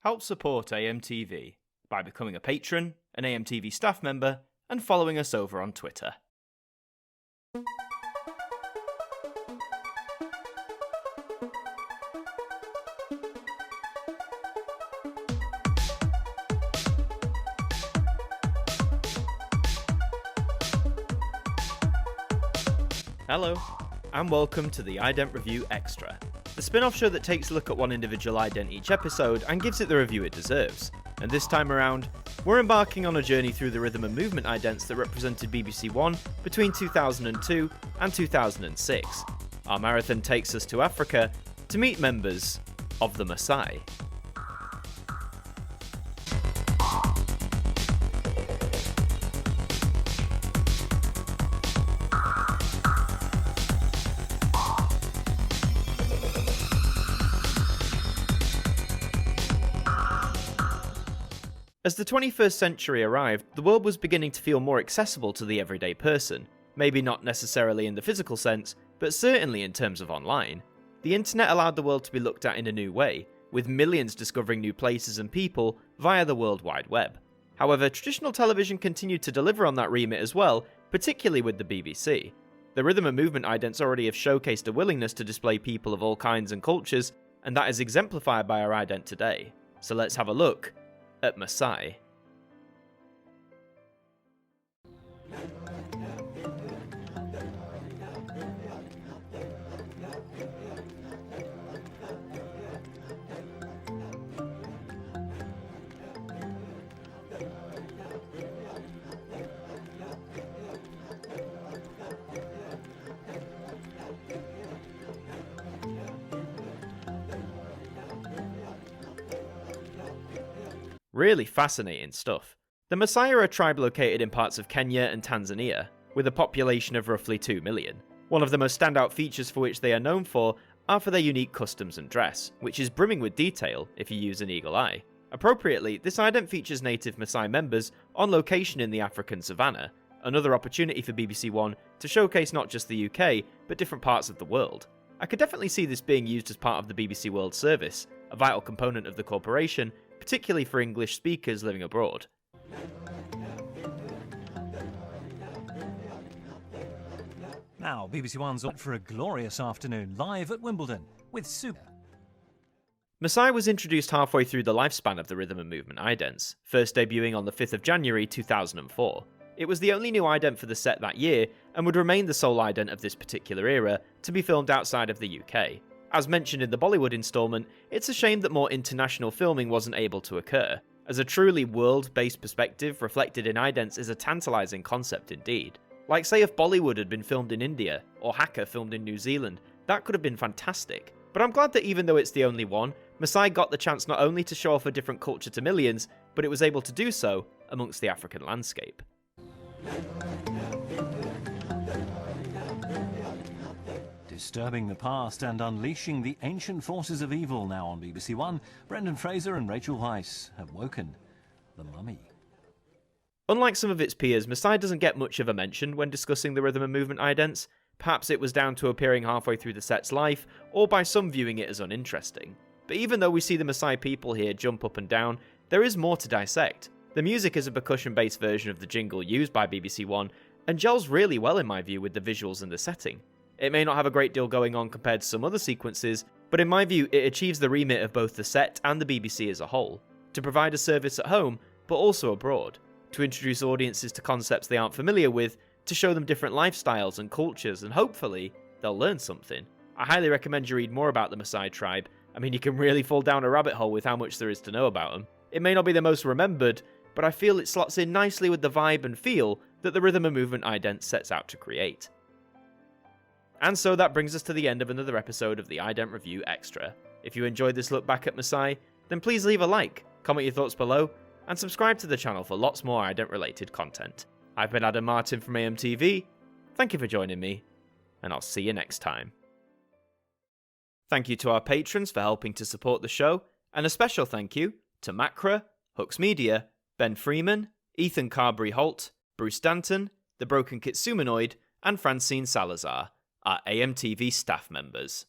Help support AMTV by becoming a patron, an AMTV staff member, and following us over on Twitter. Hello, and welcome to the Ident Review Extra, the spin-off show that takes a look at one individual ident each episode and gives it the review it deserves. And this time around, we're embarking on a journey through the rhythm and movement idents that represented BBC One between 2002 and 2006. Our marathon takes us to Africa to meet members of the Massai. As the 21st century arrived, the world was beginning to feel more accessible to the everyday person. Maybe not necessarily in the physical sense, but certainly in terms of online. The internet allowed the world to be looked at in a new way, with millions discovering new places and people via the World Wide Web. However, traditional television continued to deliver on that remit as well, particularly with the BBC. The rhythm and movement idents already have showcased a willingness to display people of all kinds and cultures, and that is exemplified by our ident today. So let's have a look at Massai. Really fascinating stuff. The Massai are a tribe located in parts of Kenya and Tanzania, with a population of roughly 2 million. One of the most standout features for which they are known for are for their unique customs and dress, which is brimming with detail if you use an eagle eye. Appropriately, this ident features native Massai members on location in the African savanna, another opportunity for BBC One to showcase not just the UK, but different parts of the world. I could definitely see this being used as part of the BBC World Service, a vital component of the corporation, particularly for English speakers living abroad. Now, BBC One's up for a glorious afternoon live at Wimbledon with Super. Massai was introduced halfway through the lifespan of the rhythm and movement idents, first debuting on the 5th of January 2004. It was the only new ident for the set that year, and would remain the sole ident of this particular era to be filmed outside of the UK. As mentioned in the Bollywood instalment, it's a shame that more international filming wasn't able to occur, as a truly world-based perspective reflected in idents is a tantalising concept indeed. Like say if Bollywood had been filmed in India, or Hacker filmed in New Zealand, that could have been fantastic. But I'm glad that even though it's the only one, Massai got the chance not only to show off a different culture to millions, but it was able to do so amongst the African landscape. Disturbing the past and unleashing the ancient forces of evil now on BBC One, Brendan Fraser and Rachel Weisz have woken the mummy. Unlike some of its peers, Massai doesn't get much of a mention when discussing the rhythm and movement idents. Perhaps it was down to appearing halfway through the set's life, or by some viewing it as uninteresting. But even though we see the Massai people here jump up and down, there is more to dissect. The music is a percussion-based version of the jingle used by BBC One, and gels really well in my view with the visuals and the setting. It may not have a great deal going on compared to some other sequences, but in my view it achieves the remit of both the set and the BBC as a whole, to provide a service at home, but also abroad, to introduce audiences to concepts they aren't familiar with, to show them different lifestyles and cultures, and hopefully, they'll learn something. I highly recommend you read more about the Massai tribe. I mean, you can really fall down a rabbit hole with how much there is to know about them. It may not be the most remembered, but I feel it slots in nicely with the vibe and feel that the rhythm and movement ident sets out to create. And so that brings us to the end of another episode of the Ident Review Extra. If you enjoyed this look back at Massai, then please leave a like, comment your thoughts below, and subscribe to the channel for lots more ident related content. I've been Martyn from AMTV, thank you for joining me, and I'll see you next time. Thank you to our patrons for helping to support the show, and a special thank you to Macra, Hooks Media, Ben Freeman, Ethan Carberry-Holt, Bruce Danton, The Broken Kitsumanoid, and Francine Salazar, our AMTV staff members.